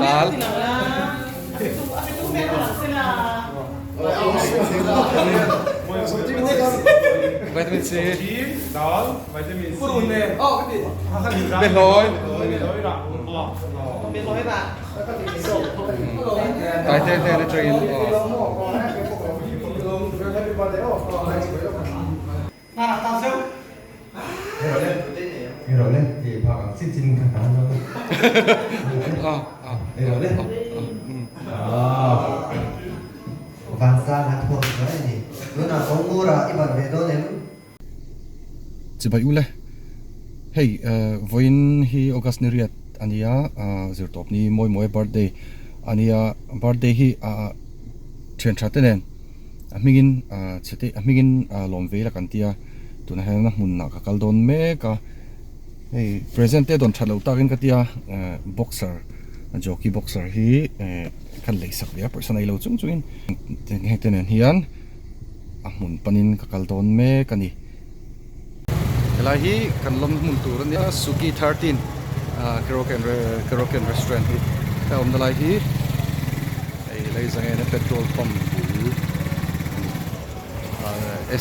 Dal vitamin C dal vitamin C bên lối tại tên tên là truyền rồi lên thì họ xin xin khả năng thôi. Rồi lên. Van sa là thuộc cái gì? Lúc nào có mua ra thì bạn về đó đấy. chỉ bài ule hey voin hi August neriat ania zirtop ni moi birthday ania birthday hi thian thaten nen amigin chete amigin lom vela kantia tuna hena mun na ka kaldon me ka hey presented on thalo takin katia boxer jockey boxer hi kan leisak ya person ai lo chung chungin heten hian amun panin ka kaldon me kani Lahi kan lom mun turun ya Suki 13 Keroken restaurant hi ta om dalai hi ai lai zang ena petrol pump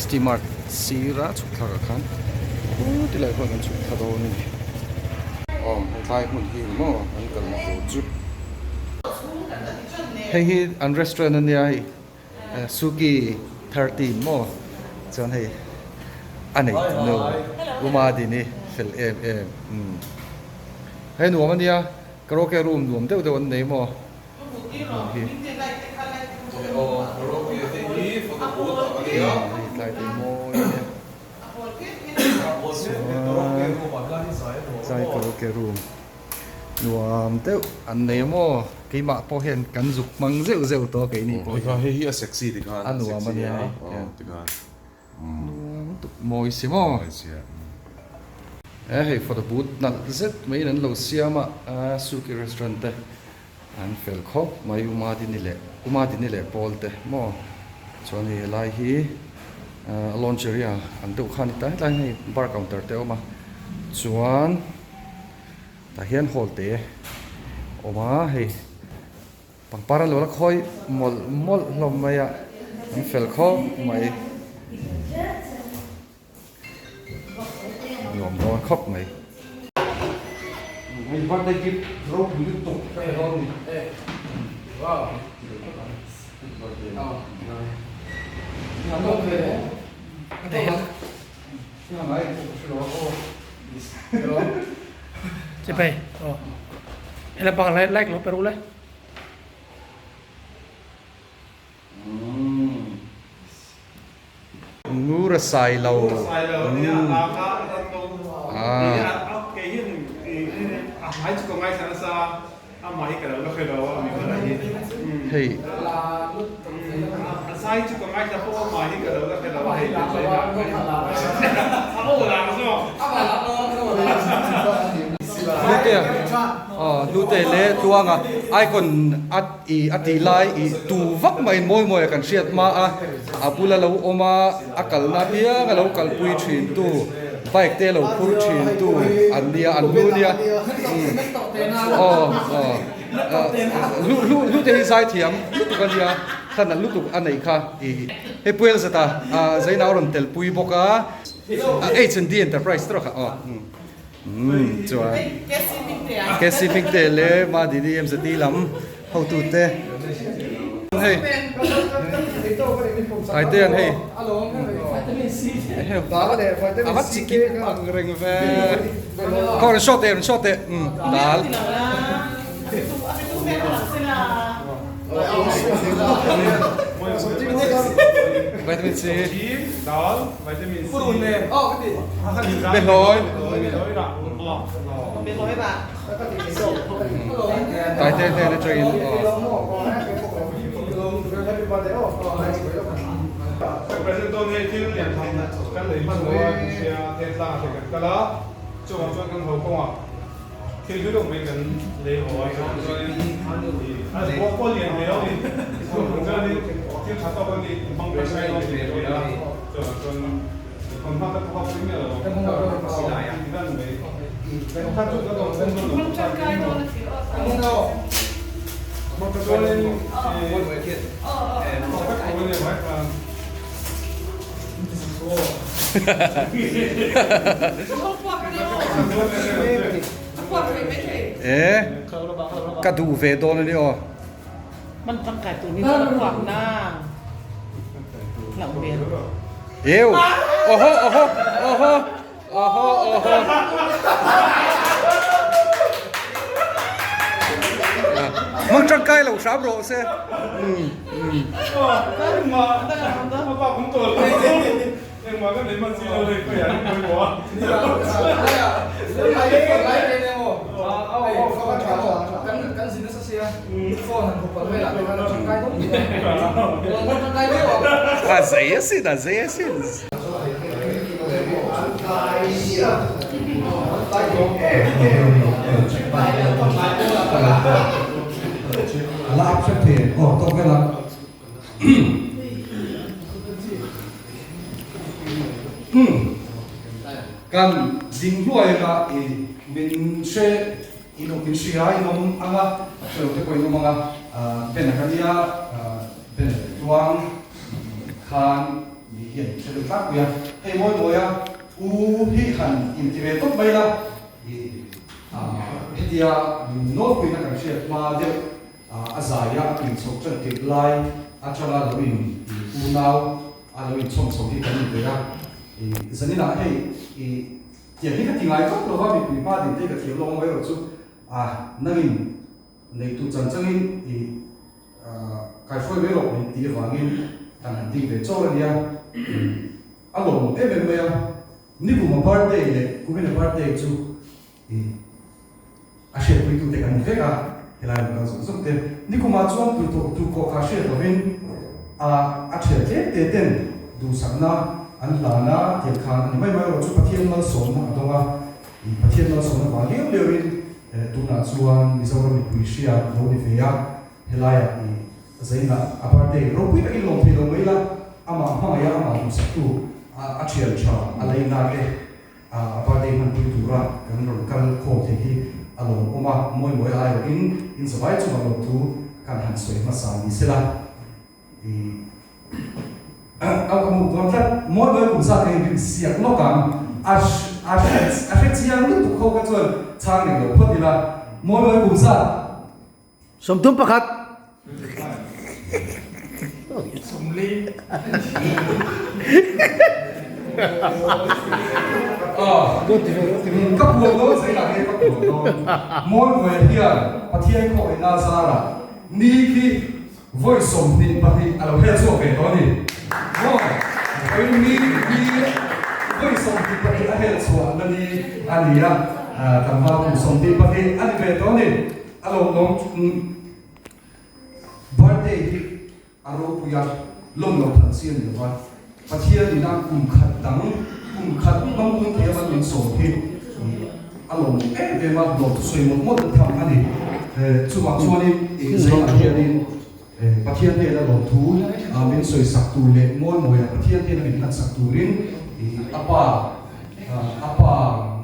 ST Mart Sira chukha ka khan ti lai khon kan chukha do ni tai mun hi mo an kal mo chu hi an restaurant an ya hi Suki 13 mo chon hi anh ấy no uma đi nè phil em hay nuông anh dia karaoke room nuông đâu đâu anh này mo lại thì mo sai karaoke room nuông đâu anh này mo cái mạ po hiện cắn dục mang rượu rượu to cái này cái hi sexy thì kan anh nuông anh này thì kan moisimo hey for the boot na zet mai nan lo siama Suki restaurant te an fel kho mai uma di ni le polte mo chon hi lai hi laundry an du khan ta lai hi bar counter te oma chuan ta hian hol te oma hei pangparan lo la khoi mol lom mai an fel kho mai ngom đó khóc mày mày bắt đây kịp rốt liên tục cái đó đi wow Cepai. Oh. Ela bang like lo peru le. Ngura sai lâu cái hiện hai chục ngày sáng sa mà hi cái đó cái đó mình có gì hey sai chục ngày sa phố mà hi cái đó hi ồ là lute le tuanga icon ati lai tu vak mai moi kan siat ma apula lo oma akal na pia ngalo kal pui thin tu bike te lo phur thin tu andia anunia lu te zai thiam lu tu kan dia thana lu tu anei kha he puel zata zaina ron tel pui boka H&D Enterprise tro kha chuan cái xin mình để lẽ mà đi em sẽ đi lắm hậu tụt thế hey ai tên hey bắt chỉ kịp bằng rừng về còn shot đấy đá vitamin C dal vitamin C bên lối tại tên là truyền presento này thì liền thằng cái lấy mà nói sẽ thêm ra thì cái đó cho cái hậu công à thì cái đồng mình cần lấy hỏi cho nên có liền này đâu thì cho nênที่ชัดต่อไปนี่บางประเทศเราเสียเวลาจนคนภาคตะวันออกเนี่ยเราต้องสิ่งไหนที่นั่นเลยถ้าจุดก็ต้องเป็นจุดที่ใช้ กระดูเฟโดนเลยอ๋อ มันตั้งไก่ตัวนี้ต้องหวังหน้าหลังเบียน เอวโอ้โหโอ้โหโอ้โหโอ้โหโอ้โหมึงจังไกลเหล่าสามโรเซ่ 爸工作了，我跟你们知道你個人對我。啊，這先啊，這先。lap sẽ thể tốt cái là kan ding luai ka min she inokin sia inom anga so te ko inom anga ben kania ben tuang khan ni hian se lu tak ya hei moi moya u hi khan intive tot mai la hetia no kuin na kan she ma de azaya kin sok chan ti lai achara lawin u nau alawin chom so ti kan ni ya zanina hei tiang hi ka tingai ko lo ba mi pa din te ka thiam long mai ro chu nangin nei tu chan changin kai foi mai ro ni ti wangin tan ding ve chaw ania alo em me ya ni bu ma birthday le ku me birthday chu a she pui tu te kan ve ka ela ka so so te ni ku ma chuan tu ko ka she to vin a che te ten du sakna an lana tiang khan ni mai mai ro chu pathian mal som na donga pathian mal som na wa leu leuin tu na chuan ni so ro ni pui sia lo ni ve ya helaya ni zaina aparte ro pui ka ilong thi lo mai la ama ma ya ama tu saktu a chial cha alai na ke aparte man pui tu ra kan ro kan ko the hi alo oma moi moi ai ro in sabai chu ma lo tu kan han soi ma sa ni selaเอาหมู่ตัวนั้นมอดเลยผมสั่งเองเป็นเสียงนกกันอาเช่เสียงนึกถูกเขาก็ชวนช่างหนึ่งเดี๋ยวพอดีละมอดเลยผมสั่ง สมทุนประคัด ก็ปวดโน้ตสิหลังนี้ก็ปวดโน้ตมอดเลยเฮียประเทศเขาไอ้นาซาระนี่คือ voice สมนิปฏิอะไรเพื่อสู้กันตอนนี้ไอ้นี่voice สมนิปฏิอะไรสู้อันนี้อันนี้ละทำมาผู้สมนิปฏิอันนี้เป็นตอนนี้อารมณ์น้อง birthday ที่อารมณ์ผู้ยาลงเราพันเสียนหรือว่าประเทศนี้นะกลุ่มขัดดังกลุ่มขัดน้องกลุ่มเทียมันเป็นสมที่อารมณ์เป็นว่าหลบสวยหมดทำอันนี้ช่วงนี้ใช้ประเทศนี้ประเทศนี้เราหลบทูเป็นสวยสักตูเล็กม้วนมวยประเทศนี้เป็นนักสักตูรินอาป่า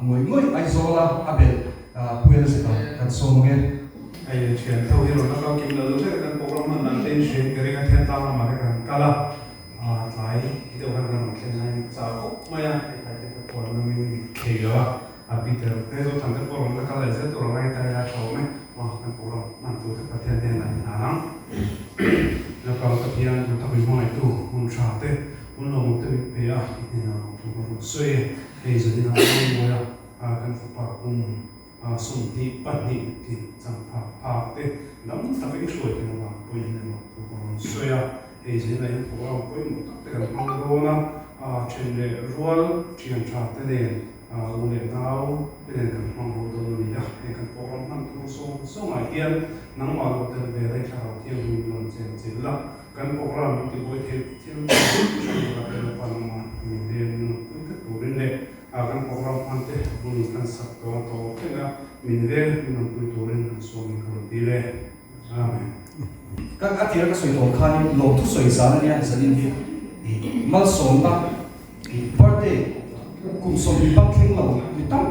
มวยไอโซล่าอาเบลเพื่อนสิครับกันโซมเงี้ยไอ้เชียนเท่าที่เราต้องกินเราเรื่องการโปรแกรมมันนั่นเป็นเชียนกระดิ่งเทียนตามมาเรื่องกาลาหลายเดี๋ยวกันเราเขียนให้สาวไม่ยังไอ้ใครจะโปรแกรมมันเขียวปีเตอร์เนี่ยเราทำกันโปรแกรมแล้วก็เลยจะตัวเราแต่ละโชว์ไหมว่ากันโปรแกรมมันตัวที่ประเทศเนี่ยไหนนะแล้วก็ประเทศเราทำเป็นไม่ตัวมันชาติมันลงตัวเปียเนี่ยเราตัวสวยไอ้สิ่งที่เราไม่รู้กันฟุตบอลส่งที่ปัตติที่จังหวัดภาคเต้น้ำทำให้ช่วยกันว่าปุยเนี่ยตัวสวยไอ้สิ่งที่พวกเราปุยมันตั้งแต่กันมาดูนะเช่นเรื่องรัวเชียงชาติเด่นอุเลนเอาเป็นกันมาดูนี่นะไอ้กันพวกเรานั่งตัวส่งไอเดียนั่งมาดูเรื่องเรื่องชาวเที่ยวดูมันเจ๋งละกันพวกเราที่ปุยเที่ยวช่วยกันเป็นปันมาเรียนปุยก็ตัวเรื่องกันพวกเราพันเตบุญกันสักตัวโตขึ้นนะมินเร่มินปุยตัวเรื่องส่วนคนดีเลยอาเมนก็อาทิตย์ก็สวยตัวข้านี่โลทุสวยสารเนี่ยสันนิษฐานมาสอนนะbirthday กลุ่มสมบัติเข่งเราตั้ง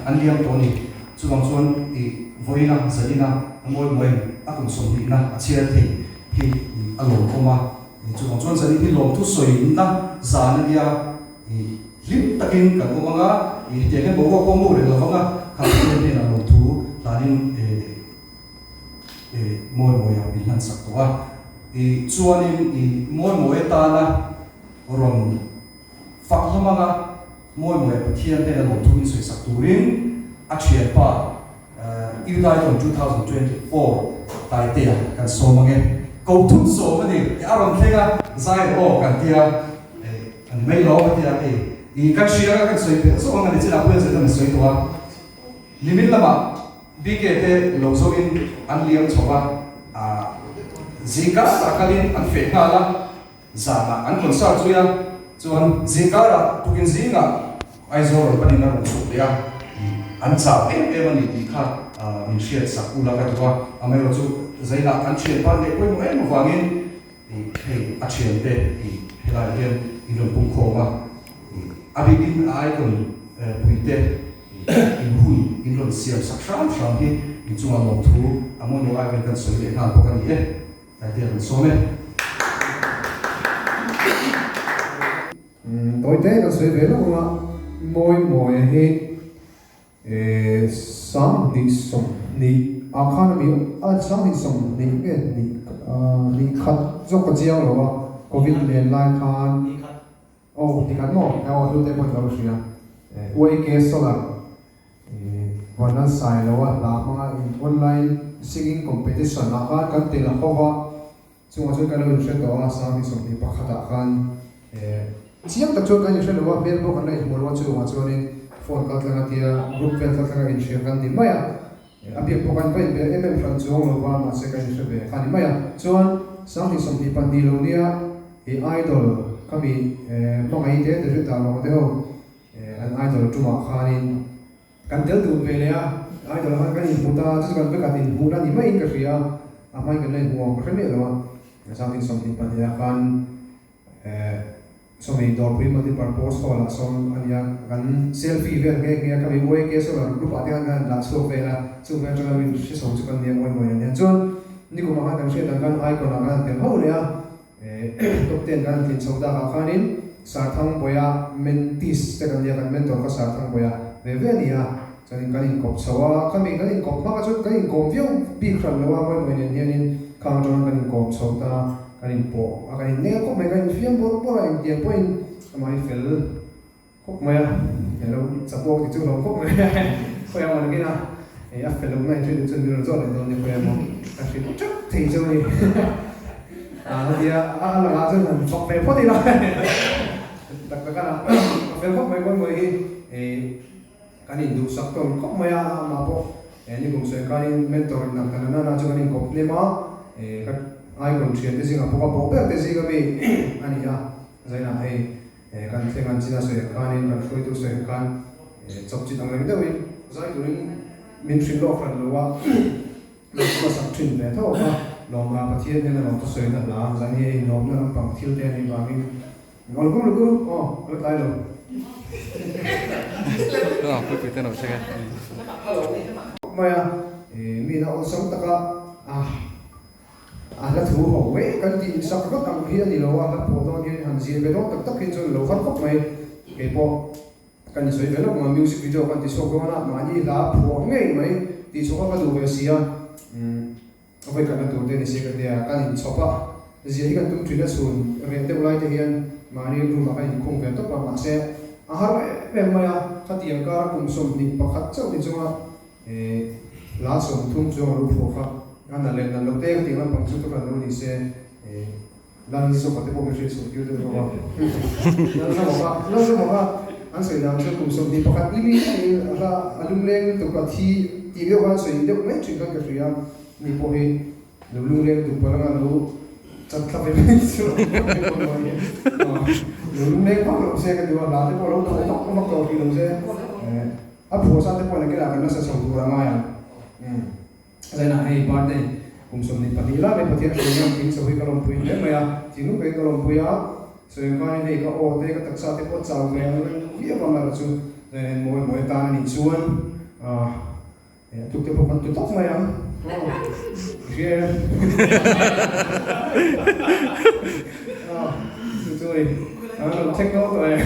อันเลี้ยงตัวนี้ส่วนส่วนวันนั้นสันนิษฐาน môi môi à cũng sống đi na chia thì alom koma chu bang chuan zani hi lom thu soi na zan ania lim takin kan ko manga te kan bo ko mo re lawanga kha ni na lom thu tanin môi môi a bil han sak to a chuanin môi môi ta na ron fak hamanga môi môi pathian te na lom thu in soi sak turin a thian pa Udai from 2024 tai tia kan so mange câu thúc số cái gì aron kega zai o kan tia an mai lo ka tia i kan shira kan soi pe so ngan ni chila puen se tan soi to limit lama bigete lo so in an liam chowa zika sakalin an fe kala zama an kon sa chuya chuan zika ra tukin zinga aizor panina ro so ya an cha em ani ti kha min shiat sakula ka tuwa amero chu zaina an thian par le koi mo em wangin hei a thian te helai hian in lo pung khoma abi in ai kon puite in hui in lo siam sak sham sham hi in chunga lo thu amon lo ai kan soi le na ko kan ye ta te an so me tôi thấy là sự việc đó là mỗi mỗi hi sáng đi sống đi economy sáng đi sống đi cái đi khát giúp cái chiêu rồi covid lên lại khan đi khát mỏ lúc đấy bọnเราsuy quay cái số làวันนั้นใส่แล้วว่าหลังมาonline singing competition นะครับกันตีละข้อว่าช่วงช่วยกันเราอยู่เช่นตัวsáng đi sống điปักขัดกันsiang tak chuan kan yusha lewa bel bo kan lai molwa chu wa chuanin phone call tanga tia group vel kha tanga in share kan din maya abi po kan pai be em fran chuang lo wa ma se kan yusha be kan maya chuan sang ni som hi pan di lo nia idol kami mo ngai te de ta lo de ho an idol tuma khanin kan tel du be le a idol han kan in muta chu kan be kan in hu na ni mai ka ria amai kan lai huang ka me lo sang ni som hi pan ya kan so may door multi purpose hall so anya kan selfie ver nge kami way ke so group ati kan la so vela so ver so kami shi so kan ne moy moy ne chon ni ko ma kan she dan kan icon kan te ho le a top 10 kan tin so da ka khanin sarthang boya mentis te kan ya kan mentor ka sarthang boya ve ve nia chanin kan in kop chawa kami kan in kop ma ka chu kan in kop view bi khran lawa moy moy ne nin kan jon kan in kop chota kanin po akanin ne ko me kan fiam bor bor ang tiang point amai fel kok maya hello support ti chu lo kok me ko ya man gina a fel mai chu chu ni ro zo le don ni ko ya mo a chi chu thei chu ni dia la ga chu nan sok pe pho ti la tak ka na fel kok mai ko mo hi kanin du sak ton kok maya ma po ni kum se kanin mentor na kana na chu kanin kop le ma ai còn chuyện thế gì cả bố bé thế gì cả vì anh ấy vậy là hay kan thế kan chỉ là sẽ kan nên phải tu sẽ kan chọc chỉ tăng lên đâu vậy rồi tụi mình xin lỗi phần lo lo có sắp trình về thôi mà lo mà bắt thiên nên là lo tu sẽ là rồi này lo nó bằng thiếu tiền này và mình lo cũng lo tay rồi Quý vị tên nào sẽ mà mình đã sống tất cả la thu ho we kan ti sak ro tam hi ani lo wa la po do ni han ji be do tak tak hin chon lo khan khop mai ke po kan soi ve lo ma music video kan ti so ko na ma ni la pho ngei mai ti so ka du ve sia oi kan tu te ni se ka dia kan in chopa ji hi kan tum thina sun re te ulai te hian ma ni ru ma kan khong ve to pa ma se a har ve ma ya khatiam ka kum som ni pakhat chau ni chunga la som thum chu ru pho kha anh lên là đầu tiên thì nó bằng chút là nó đi xe lần sau có thể bộ mình sử dụng được không? Nó sẽ bảo anh sẽ làm cho cùng sống đi bắt đi đi là lung lên tụi cái thì cái quan sử dụng mấy chuyện cái gì à đi bộ đi lung lên tụi cái là nó chặt chặt về bên chỗ lung lên bắt đầu xe cái điều là cái bộ lông nó không bắt đầu thì lông xe áp phổ sang cái bộ này cái là cái nó sẽ sống thua ra ngoài à đây là hay part đây cùng sống đi patila về patia rồi nhau kính sau khi các ông pui đấy mày thì lúc cái các ông pui á rồi coi này có ô đây có đặc sắc cái pot chào về phía vào mà chú mỗi mỗi ta nhìn xuống chụp cái bộ phận chụp tóc mày Share. Sorry. Check out rồi.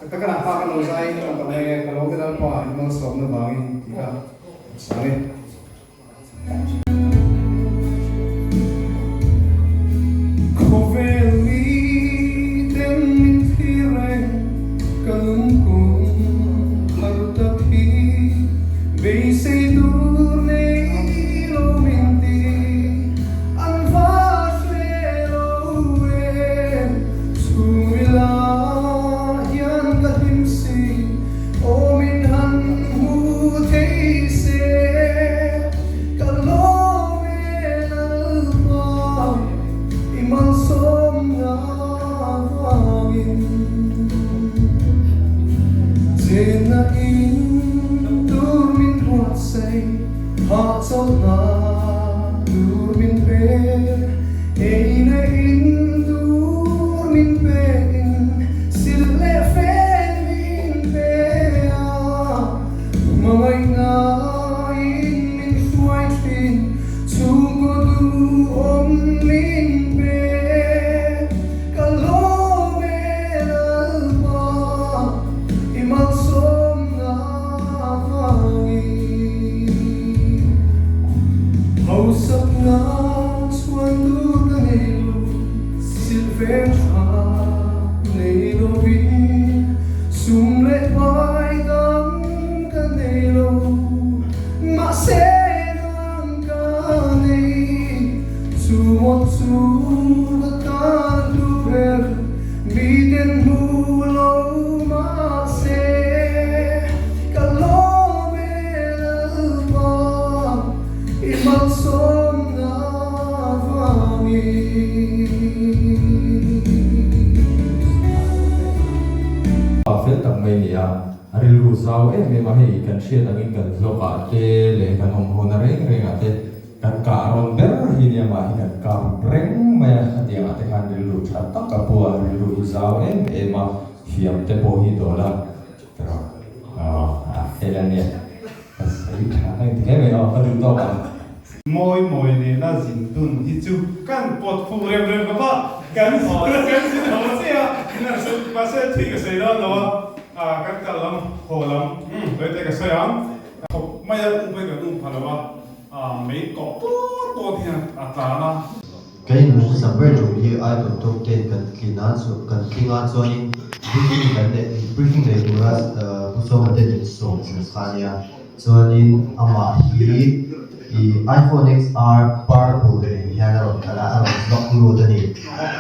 Tất cả các bạn nói sai nhưng mà còn này kalau kita qua nó sống nó bangin kita sáng Rilu zau me ma hei kan shia tangin kan zoka te le kan hom hona reng ate kan ka ron ber hi ne ma hi kan ka reng ma ate ate kan rilu chat tak ka po rilu zau ma hiam te po hi dola tro helan ne sai tha ngai te me o ka du to ba moi ne na jin tun hi chu kan pot fu rem ka ba kan ho kan sin ho se ya na se pa se thi ka se da no kan kalam holam te ka sayam mai ya umpe ka dum phalawa mei ko to thian atana cái mũ sắm với chủ như ai còn tốt tên cần khi ngã cho những briefing này của ra một số vấn đề những số những cái này cho nên ama hi iPhone XR purple này hiện nay là là lock luôn rồi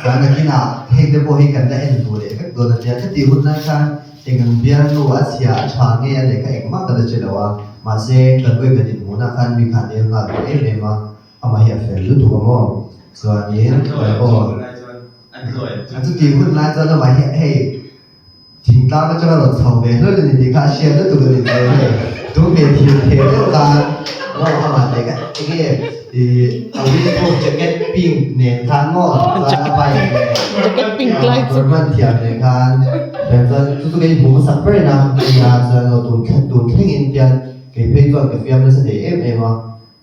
cho nên khi nào hết cái bộ hình cần lại đủ để các đồ là cái tiêu hút này kan dengan biar lu asia change để các em mắc cái chuyện đó mà sẽ cần với cái định muốn là kan bị khả năng là cái này mà ama hiện phải lưu thủ không rồi nhé anh chú tìm hút lại cho nó mà hey chính ta có cho nó thầu về nó là gì cả share nó tụi mình về tụi mình thì nó ta nó mà để cái thì ở đây có jacket pink nền khăn ngon là bài jacket pink light rồi mình thiệt nền khăn rồi tụi cái mũ sắp bể nè thì là rồi tụi khinh Indian cái bây giờ cái phim nó sẽ để em mà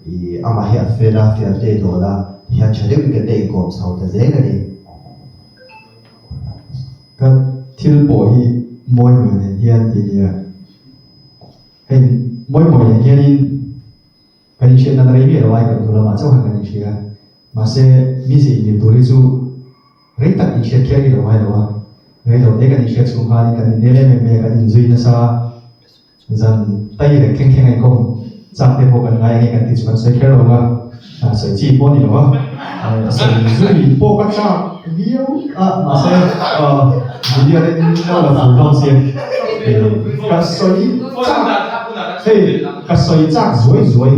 thì ama hiện phê ra phim để đó là hiện chơi được cái đấy cũng sau đó dễ cái đi cái thiếu bộ hi mỗi người hiện thì hay mỗi người hiện đi cái chuyện là cái gì đó ai cũng là mà trong hàng cái chuyện mà sẽมีสิ่งที่ตัวรู้เรื่องตัดอินเชียร์แค่นี้เราไม่รู้เรื่องเราเนี่ยกันอินเชียร์สุขภาพกันเนี่ยเลยไม่กันอินจุยนะซะจันไต่เลยแข็งไอ้คงจับได้พวกกันไงกันที่มันใส่แค่เราว่าใส่จีบนี่หรอใส่จุยพวกกันชอบเดียวมาใส่เดียวได้เราละฝูงเราเสียก็ใส่เฮ้ยก็ใส่จากสวย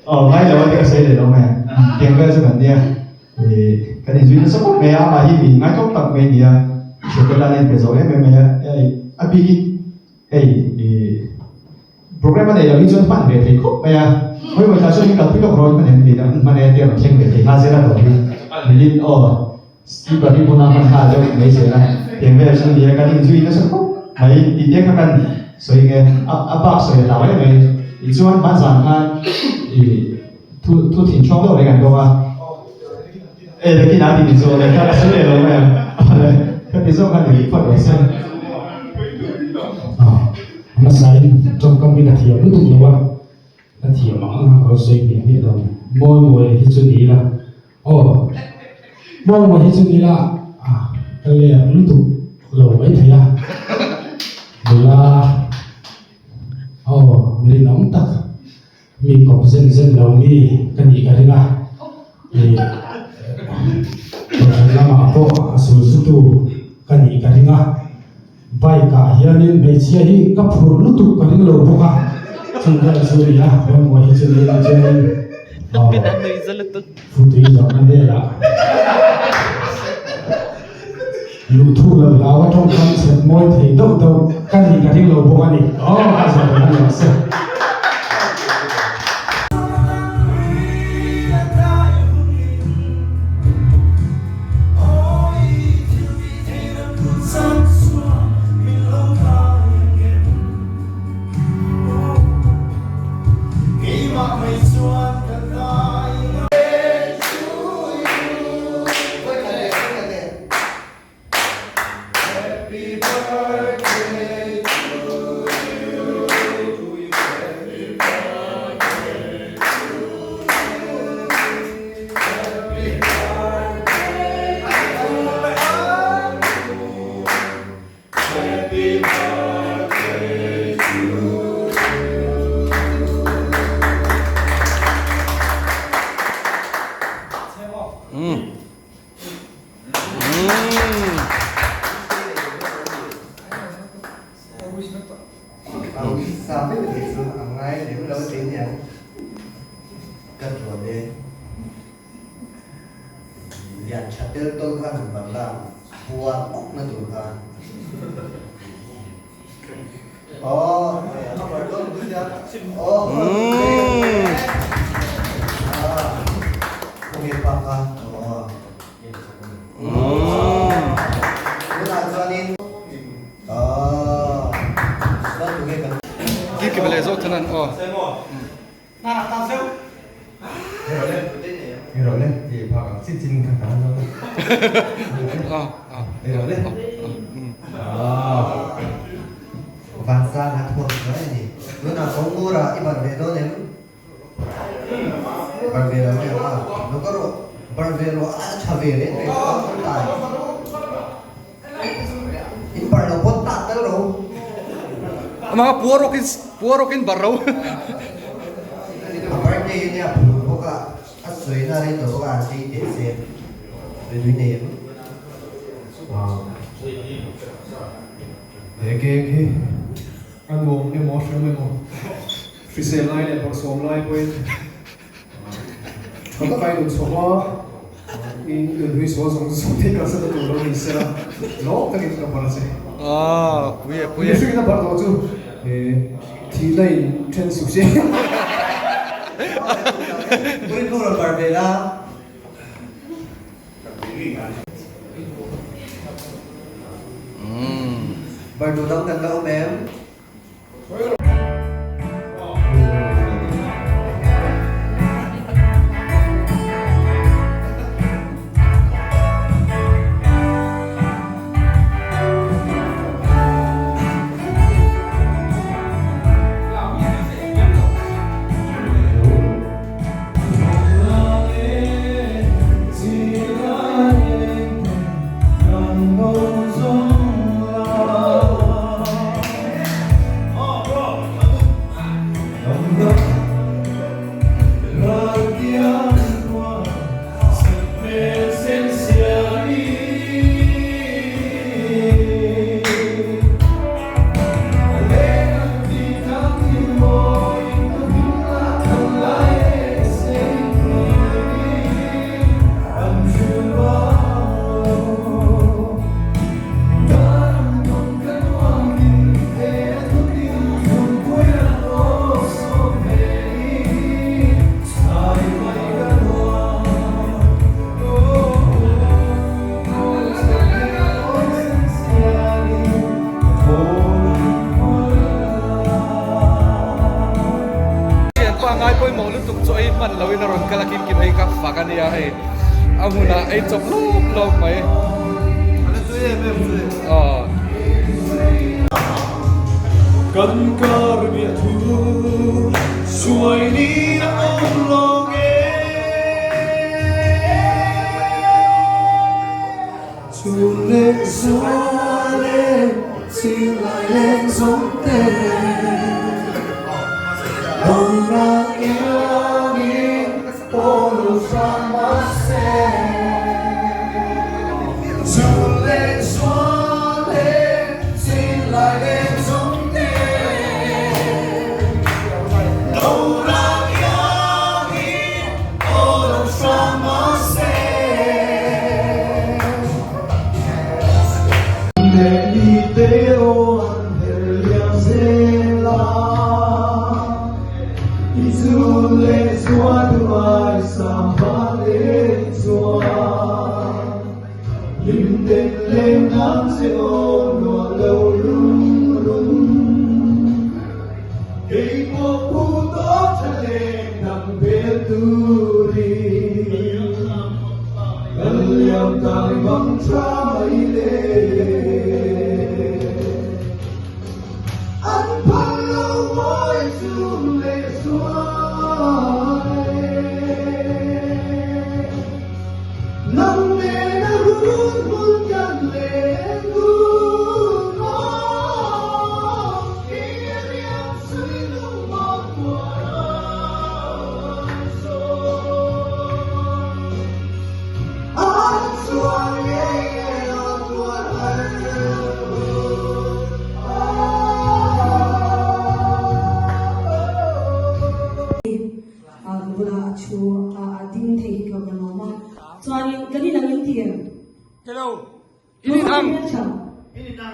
ngay là vấn đề cái này đâu mà tiền cái sự vấn đề thì cái này duy nhất support mẹ mà hi bị ngay trong tập mẹ thì chỉ có là nên cái rồi mẹ à bị thì program này là ví dụ bạn về thì khúc mẹ mỗi người ta cho những cái thứ đó rồi mình thì mà này tiền là khen về thì hai sẽ là rồi mình đi khi bạn đi buôn bán hàng cho mấy sẽ là tiền về cho thì cái này duy nhất support mấy thì tiền các bạn rồi nghe bác rồi là vậy อีส่วนบ้านสามคันทุถิ่นช่องเราอะไรกันก็ว่าเตะกี้น้าดินโซเลยถ้าเราซื้อเลยเราแบบอะไรก็ดินโซกันหรือพอดเอเซนมาใส่จงก็มีนาทีไม่ถูกเลยว่านาทีมั้งเขาใส่เบียร์นี่เรามวยที่จุดนี้ละโอ้มวยที่จุดนี้ละก็เลยรู้ถูกเราไม่ถึงละเวลามีน้องตักมีกบเส้นเรามีกันอีกอะไรนะเรามาพบสุดกันอีกอะไรนะbaik akhirnya Malaysia ini kapur lutuk kan lo buka sudah suria mau hijau Pindah dari Zeletuk. foto itu nanti ya lutuk lah lawan orang konsep mau itu kan lo buka nih asal kan asal Sao biết thì sự hàng ngày để nó tiền nhỉ? Cất rồi đi. Dàn chặt tới tôi khăn bằng là bùa bốc nó tụi khăn. Nó phải tôi cứ ra. Không biết bao khăn. Nó là cho nên. Kiki beli zot tenan rồi lên thì họ xin thằng cả rồi lên Van ra là thuộc đấy nhỉ? Bữa nào có mua ra ibarat về đó nên ibarat về là nó có rồi ibarat về rồi chả về đấy về nó không tài ibarat là bốn tạ tới rồi mga puwarokin baraw. ibarat như nha có cả suy ra đây rồi có cả đi để xem về đuôi nệm Eke anh buồn em mất rồi mình phi xe lại để bỏ xuống lại quên có các cái đồ số hóa in được huy số dùng thì cả sẽ được đồ hình sẽ nó các cái các bạn sẽ Puye. Nếu chúng ta bắt đầu chú thì đây trên sụp xe Tôi thu rồi ibarat về là Bài đồ đông gần đâu em mai poi mo lu tuk choi man loin ron kalakin kim hei ka fakania hei amuna ei chop lom mai cần cờ biệt thu xuôi đi ông lo nghe dù lên gió lên xin lại lên giống tên ông ra yêu đi olo fra masse dù lên gió lên xin lại lên giống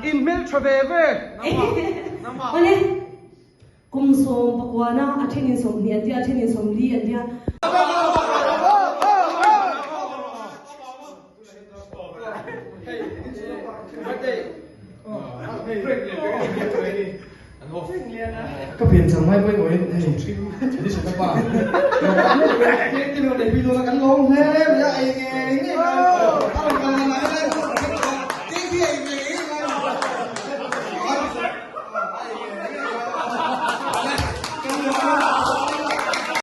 in mel traveve Ole kum som pakwana athenin som ni atia athenin som li atia có phiền chẳng may với ngồi hey đi xuống các bạn cái điều này video nó gắn lông thế bây giờ ai nghe